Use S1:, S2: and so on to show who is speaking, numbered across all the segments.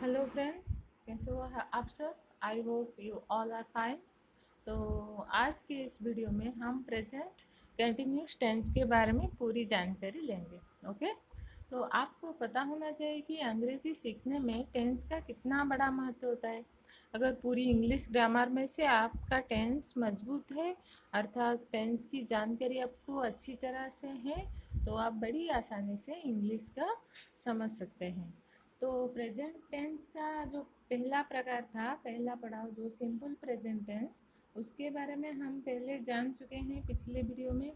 S1: Hello friends, कैसे हो आप सब। I hope you all are fine. तो आज के इस वीडियो में हम प्रेजेंट कंटिन्यूस टेंस के बारे में पूरी जानकारी लेंगे। ओके। तो आपको पता होना चाहिए कि अंग्रेजी सीखने में टेंस का कितना बड़ा महत्व होता है। अगर पूरी इंग्लिश ग्रामर में से आपका टेंस मजबूत है, अर्थात टेंस की जानकारी आपको अच्छी तरह से है, तो आप बड़ी आसानी से इंग्लिश का समझ सकते हैं। तो प्रेजेंट टेंस का जो पहला प्रकार था, पहला पड़ाव जो सिंपल प्रेजेंट टेंस, उसके बारे में हम पहले जान चुके हैं पिछले वीडियो में।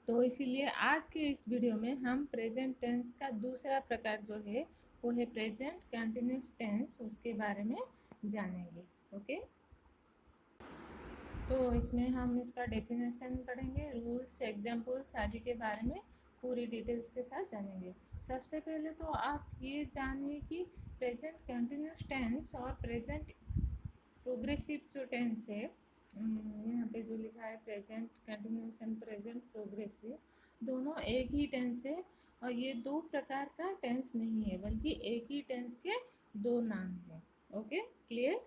S1: तो इसीलिए आज के इस वीडियो में हम प्रेजेंट टेंस का दूसरा प्रकार जो है वो है प्रेजेंट कंटिन्यूस टेंस, उसके बारे में जानेंगे। ओके। तो इसमें हम इसका डेफिनेशन पढ़ेंगे, रूल्स, एग्जाम्पल्स आदि के बारे में पूरी डिटेल्स के साथ जानेंगे। सबसे पहले तो आप ये जानिए कि प्रेजेंट कंटिन्यूस टेंस और प्रेजेंट प्रोग्रेसिव जो टेंस है, यहाँ पे जो लिखा है present continuous and present progressive, दोनों एक ही टेंस है। और ये दो प्रकार का टेंस नहीं है, बल्कि एक ही टेंस के दो नाम हैं। Okay, clear.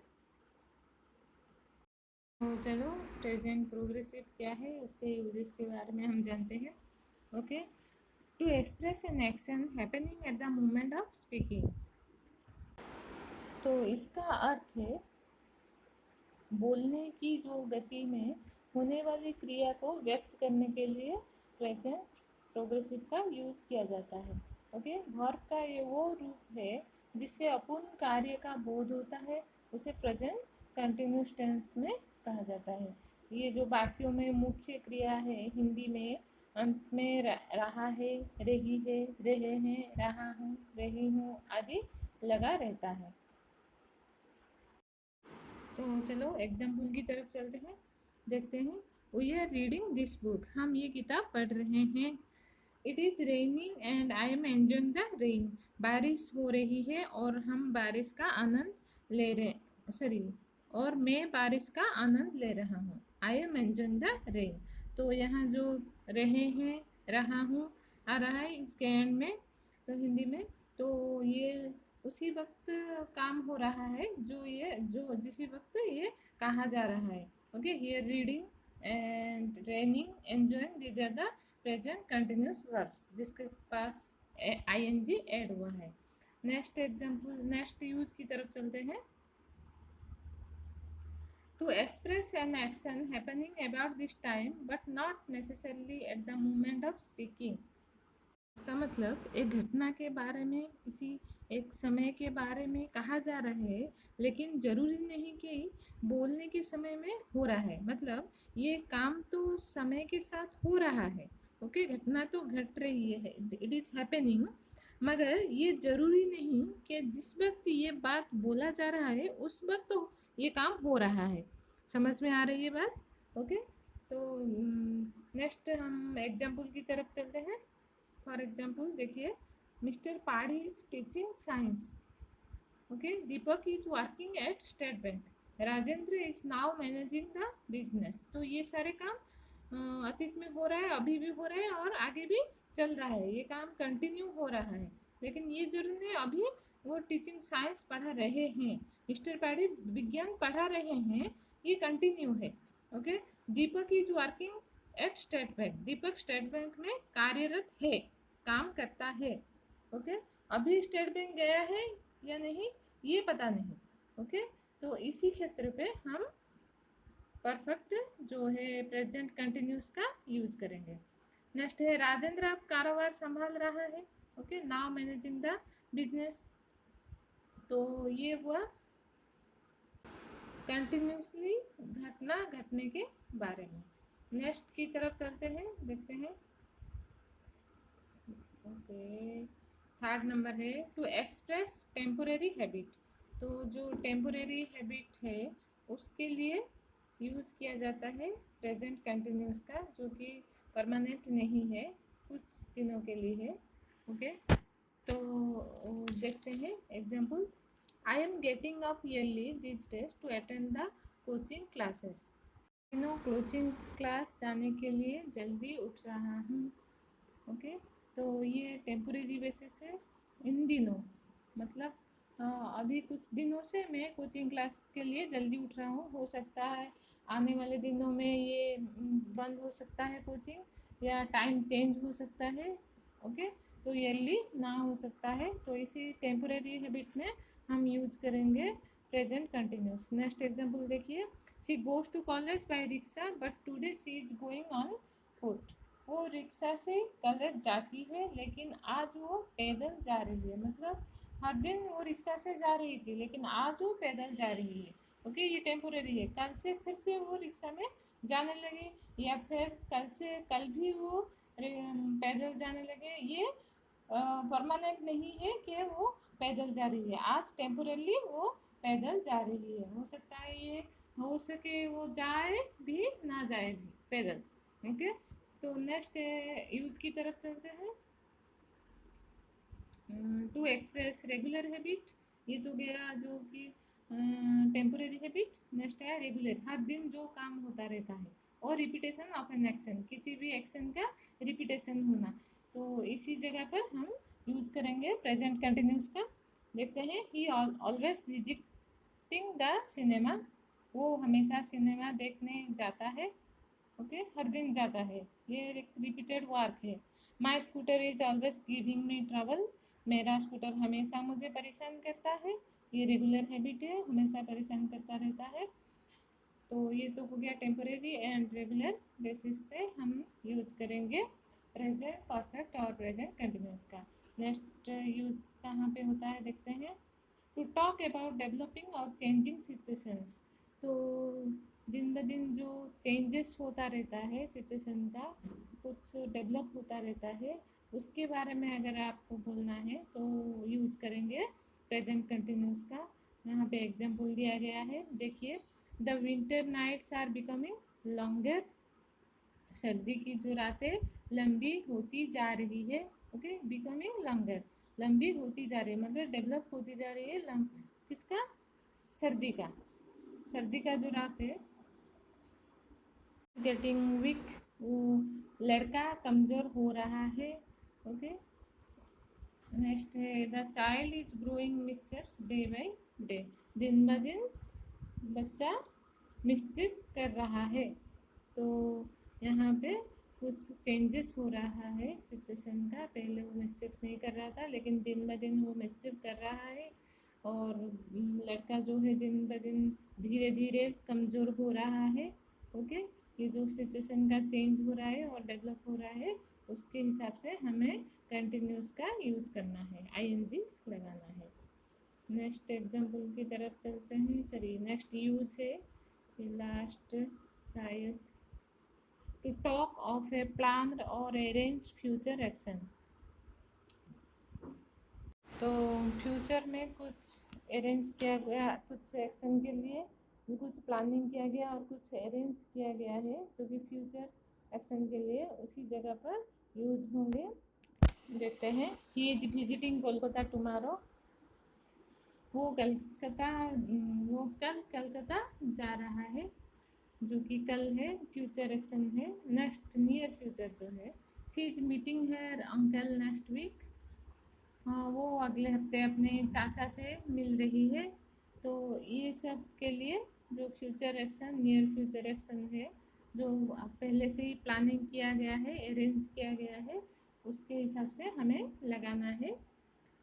S1: तो चलो, प्रेजेंट प्रोग्रेसिव क्या है, उसके यूजेस के बारे में हम जानते हैं। Okay. To express an action happening at the moment of speaking. तो इसका अर्थ है बोलने की जो गति में होने वाली क्रिया को व्यक्त करने के लिए प्रेजेंट प्रोग्रेसिव का यूज किया जाता है। ओके। वर्ब का ये वो रूप है जिससे अपूर्ण कार्य का बोध होता है, उसे प्रेजेंट कंटिन्यूस टेंस में कहा जाता है। ये जो वाक्यों में मुख्य क्रिया है, हिंदी में अंत में रहा है, रही है, रहे हैं, रहा हूँ, रही हूँ आदि लगा रहता है। तो चलो एग्जाम्पल की तरफ चलते हैं, देखते हैं। We are reading this book, हम ये किताब पढ़ रहे हैं। It is raining and I am enjoying the rain, बारिश हो रही है और हम बारिश का आनंद ले रहे, सॉरी, और मैं बारिश का आनंद ले रहा हूँ। आई एम एंजॉइंग द रेन। तो यहाँ जो रहे हैं, रहा हूँ आ रहा है इसके एंड में, तो हिंदी में, तो ये उसी वक्त काम हो रहा है जो जिसी वक्त ये कहा जा रहा है। Okay, here reading and training enjoying, these are the present continuous verbs जिसके पास आई एन जी एड हुआ है। नेक्स्ट एग्जाम्पल, नेक्स्ट यूज की तरफ चलते हैं। To express an action happening about this time but not necessarily at the moment of speaking. इसका मतलब एक घटना के बारे में, किसी एक समय के बारे में कहा जा रहा है, लेकिन जरूरी नहीं कि बोलने के समय में हो रहा है। मतलब ये काम तो समय के साथ हो रहा है। ओके, घटना तो घट रही है, इट इज़ हैपनिंग, मगर ये जरूरी नहीं कि जिस वक्त ये बात बोला जा रहा है उस वक्त तो ये काम हो रहा है। समझ में आ रही है बात। ओके। तो नेक्स्ट हम एग्जाम्पल की तरफ चलते हैं। फॉर एग्जाम्पल देखिए, mister Padhi is teaching science. Okay, Deepak is working at state bank, Rajendra is now managing the business. तो ये सारे काम अतीत में हो रहा है, अभी भी हो रहा है और आगे भी चल रहा है, ये काम कंटिन्यू हो रहा है। लेकिन ये जरूर नहीं अभी वो टीचिंग साइंस पढ़ा रहे हैं, मिस्टर पाढ़ी विज्ञान पढ़ा रहे हैं, ये कंटिन्यू है। Okay. Deepak is working at state bank, Deepak state bank में कार्यरत है, काम करता है। ओके। अभी स्टेट बैंक गया है या नहीं ये पता नहीं। ओके। तो इसी क्षेत्र पे हम परफेक्ट जो है प्रेजेंट कंटिन्यूस का यूज करेंगे। नेक्स्ट है, राजेंद्र अब कारोबार संभाल रहा है। Okay, now managing the business. तो ये हुआ कंटिन्यूसली घटना घटने के बारे में। नेक्स्ट की तरफ चलते हैं, देखते हैं। ओके, थर्ड नंबर है टू एक्सप्रेस टेम्पोरेरी हैबिट। तो जो टेम्पोरेरी हैबिट है उसके लिए यूज किया जाता है प्रेजेंट कंटिन्यूस का, जो कि परमानेंट नहीं है, कुछ दिनों के लिए है। ओके। तो देखते हैं example. I am getting up early this days to attend the coaching classes. दिनों कोचिंग क्लास जाने के लिए जल्दी उठ रहा हूँ। ओके। तो ये टेम्पोरेरी बेसिस है, इन दिनों, मतलब अभी कुछ दिनों से मैं कोचिंग क्लास के लिए जल्दी उठ रहा हूँ। हो सकता है आने वाले दिनों में ये बंद हो सकता है कोचिंग, या टाइम चेंज हो सकता है। ओके, तो ईयरली ना हो सकता है, तो इसी टेम्पोरेरी हैबिट में हम यूज करेंगे प्रेजेंट कंटिन्यूस। नेक्स्ट एग्जाम्पल देखिए, she goes to college by rickshaw but today she is going on foot. वो रिक्शा से कॉलेज जाती है लेकिन आज वो पैदल जा रही है। मतलब हर दिन वो रिक्शा से जा रही थी लेकिन आज वो पैदल जा रही है। ओके, ये टेम्पोरेरी है। कल से फिर से वो रिक्शा में जाने लगे, या फिर कल भी वो पैदल जाने लगे, ये परमानेंट नहीं है कि वो पैदल जा रही है। आज टेम्पोरेली वो पैदल जा रही है। हो सकता है ये हो सके वो जाए भी ना जाए भी पैदल। ओके, तो नेक्स्ट यूज की तरफ चलते हैं। टू एक्सप्रेस रेगुलर हैबिट, ये तो गया जो कि टेम्पोरेरी हैबिट। नेक्स्ट है रेगुलर, हर दिन जो काम होता रहता है। और रिपीटेशन ऑफ एन एक्शन, किसी भी एक्शन का रिपीटेशन होना। तो इसी जगह पर हम यूज करेंगे प्रेजेंट कंटिन्यूस का। देखते हैं, ही ऑलवेज विजिटिंग द सिनेमा, वो हमेशा सिनेमा देखने जाता है। ओके, हर दिन जाता है, ये रिपीटेड वर्क है। My scooter is always giving me trouble, मेरा स्कूटर हमेशा मुझे परेशान करता है। ये रेगुलर हैबिट है, हमेशा परेशान करता रहता है। तो ये तो हो गया टेम्परेरी एंड रेगुलर बेसिस से हम यूज करेंगे प्रेजेंट परफेक्ट और प्रेजेंट कंटिन्यूस का। नेक्स्ट यूज कहाँ पे होता है देखते हैं। टू टॉक अबाउट डेवलपिंग और चेंजिंग सिचुएशंस, तो दिन ब दिन जो चेंजेस होता रहता है सिचुएशन का, कुछ डेवलप होता रहता है, उसके बारे में अगर आपको बोलना है तो यूज करेंगे प्रेजेंट कंटिन्यूस का। यहाँ पे एग्जाम्पल दिया गया है, देखिए। The winter nights are becoming longer, सर्दी की जो रातें लंबी होती जा रही है। ओके, बिकमिंग लॉन्गर, लंबी होती जा रही है मतलब डेवलप होती जा रही है। किसका? सर्दी का। सर्दी का जो रात है, गेटिंग वीक, वो लड़का कमज़ोर हो रहा है। ओके, नेक्स्ट है the child is growing mischiefs day by day, दिन ब दिन बच्चा मिस्चिफ कर रहा है। तो यहाँ पे कुछ चेंजेस हो रहा है सिचुएशन का, पहले वो मिस्चिफ नहीं कर रहा था लेकिन दिन ब दिन वो मिस्चिफ कर रहा है। और लड़का जो है दिन ब दिन धीरे धीरे कमज़ोर हो रहा है। ओके, ये जो सिचुएशन का चेंज हो रहा है और डेवलप हो रहा है, उसके हिसाब से हमें कंटिन्यूस का यूज करना है, आईएनजी लगाना है। नेक्स्ट एग्जाम्पल की तरफ चलते हैं। चलिए, नेक्स्ट यूज है लास्ट शायद, to talk of a plan और अरेंज फ्यूचर एक्शन। तो फ्यूचर में कुछ अरेंज किया गया, कुछ एक्शन के लिए कुछ प्लानिंग किया गया और कुछ अरेंज किया गया है जो कि फ्यूचर एक्शन के लिए उसी जगह पर यूज होंगे। देखते हैं, he is visiting Kolkata tomorrow, वो कलकत्ता, वो कल कलकत्ता जा रहा है, जो कि कल है, फ्यूचर एक्शन है। नेक्स्ट नियर फ्यूचर जो है, she is meeting her uncle next week, हाँ वो अगले हफ्ते अपने चाचा से मिल रही है। तो ये सब के लिए जो future action, near future action है, जो पहले से ही प्लानिंग किया गया है, अरेंज किया गया है, उसके हिसाब से हमें लगाना है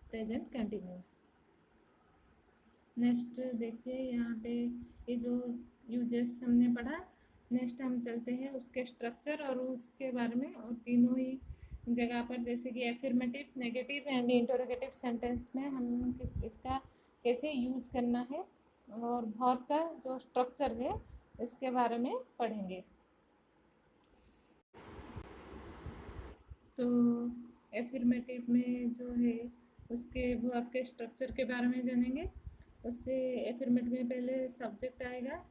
S1: प्रेजेंट कंटिन्यूस। नेक्स्ट देखिए, यहाँ पे ये जो यूजेस हमने पढ़ा, नेक्स्ट हम चलते हैं उसके स्ट्रक्चर और उसके बारे में। और तीनों ही जगह पर, जैसे कि affirmative, negative and interrogative sentence में हम इसका कैसे यूज करना है और वर्ब का जो स्ट्रक्चर है इसके बारे में पढ़ेंगे। तो एफर्मेटिव में जो है उसके वर्ब के स्ट्रक्चर के बारे में जानेंगे। उससे एफर्मेटिव में पहले सब्जेक्ट आएगा।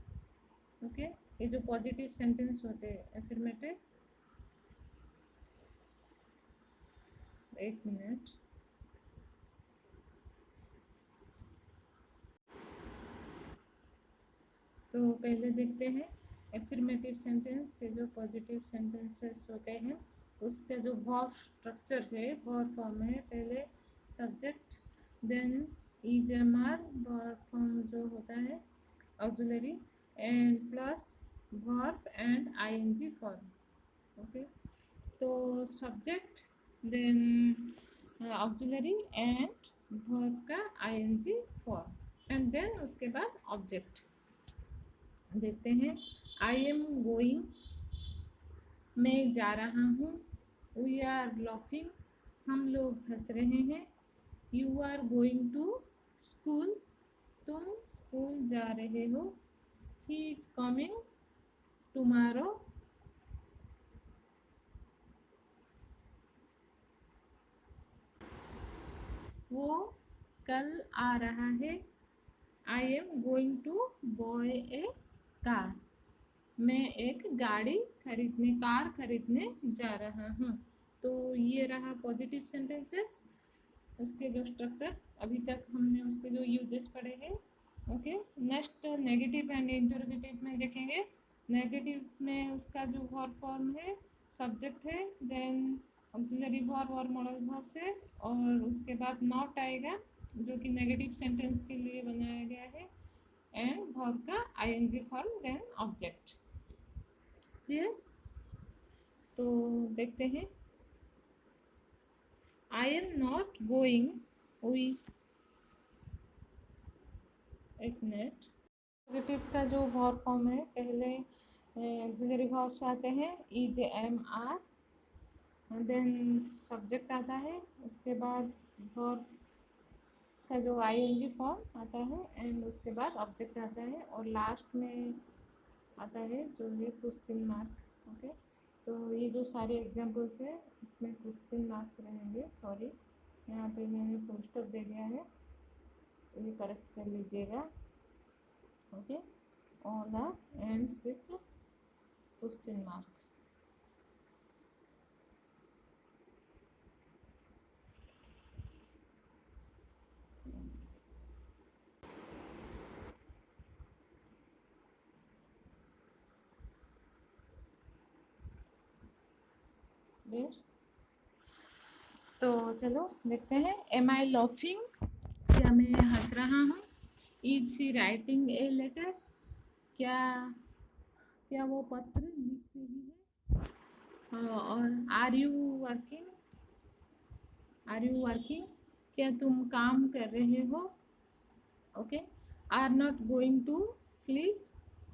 S1: ओके, ये जो पॉजिटिव सेंटेंस होते हैं एफर्मेटिव, एक मिनट, तो पहले देखते हैं एफर्मेटिव सेंटेंस से जो पॉजिटिव सेंटेंसेस होते हैं उसका जो वर्ब स्ट्रक्चर है, वर्ब फॉर्म है, पहले subject, then is am are verb form जो होता है auxiliary and plus verb and ING form. Okay, तो subject then auxiliary and verb का आईएनजी फॉर्म एंड देन उसके बाद ऑब्जेक्ट। देखते हैं, आई एम गोइंग, मैं जा रहा हूँ। वी आर लाफिंग, हम लोग हंस रहे हैं। You are going to school, तुम स्कूल जा रहे हो। ही इज कमिंग टुमारो, वो कल आ रहा है। I am going to buy a car, मैं एक गाड़ी खरीदने, कार खरीदने जा रहा हूँ। तो ये रहा पॉजिटिव सेंटेंसेस, उसके जो स्ट्रक्चर, अभी तक हमने उसके जो यूजेस पढ़े हैं। Okay, next negative and interrogative में देखेंगे। नेगेटिव में उसका जो वर्ब फॉर्म है सब्जेक्ट है, देन ऑक्सिलरी वर्ब और मॉडल वर्ब से, और उसके बाद नॉट आएगा जो कि नेगेटिव सेंटेंस के लिए बनाया गया है, एंड वर्ब का ING form, then object. Clear? तो देखते हैं, I am not going, we, एक मिनट, नेगेटिव का जो वर्ब फॉर्म है, पहले ऑक्सिलरी वर्ब्स आते हैं is am are, then subject आता है, उसके बाद वर्ब का जो आईएनजी फॉर्म आता है, एंड उसके बाद ऑब्जेक्ट आता है, और लास्ट में आता है जो है क्वेश्चन मार्क। ओके, तो ये जो सारे एग्जांपल्स है इसमें क्वेश्चन मार्क्स रहेंगे, सॉरी यहाँ पे मैंने फुल स्टॉप दे दिया है, ये करेक्ट कर लीजिएगा। Okay, all are ends with question mark. तो चलो देखते हैं, एम आई लॉफिंग, क्या मैं हंस रहा हूँ। Is she writing a letter, क्या क्या वो पत्र लिख रही है। और are you working, are you working, क्या तुम काम कर रहे हो। Okay, are not going to sleep,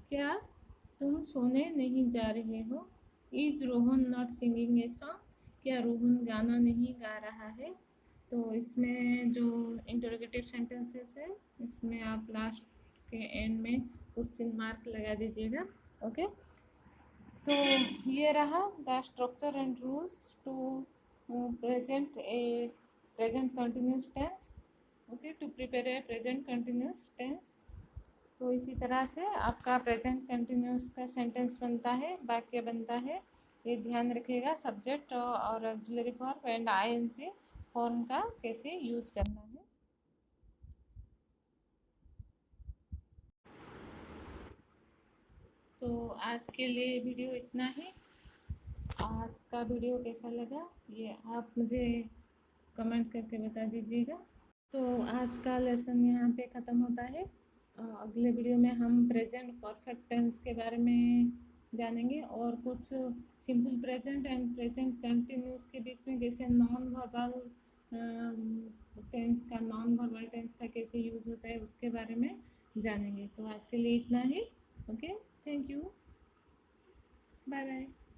S1: क्या तुम सोने नहीं जा रहे हो। Is Rohan not singing a song, क्या रोहन गाना नहीं गा रहा है। तो इसमें जो इंटरोगेटिव सेंटेंसेस है, इसमें आप लास्ट के एंड में क्वेश्चन मार्क लगा दीजिएगा। ओके, तो ये रहा the structure and rules to present a present continuous tense. Okay, to prepare a present continuous tense. तो इसी तरह से आपका प्रेजेंट कंटिन्यूस का सेंटेंस बनता है, वाक्य बनता है। ये ध्यान रखिएगा, सब्जेक्ट और auxiliary verb and ING form का कैसे यूज करना है। तो आज के लिए वीडियो इतना ही। आज का वीडियो कैसा लगा ये आप मुझे कमेंट करके बता दीजिएगा। तो आज का लेसन यहाँ पे ख़त्म होता है। अगले वीडियो में हम प्रेजेंट परफेक्ट टेंस के बारे में जानेंगे, और कुछ simple present and present continuous के बीच में कैसे नॉन वर्बल टेंस का, नॉन वर्बल टेंस का कैसे यूज होता है उसके बारे में जानेंगे। तो आज के लिए इतना ही। Okay, thank you, bye bye.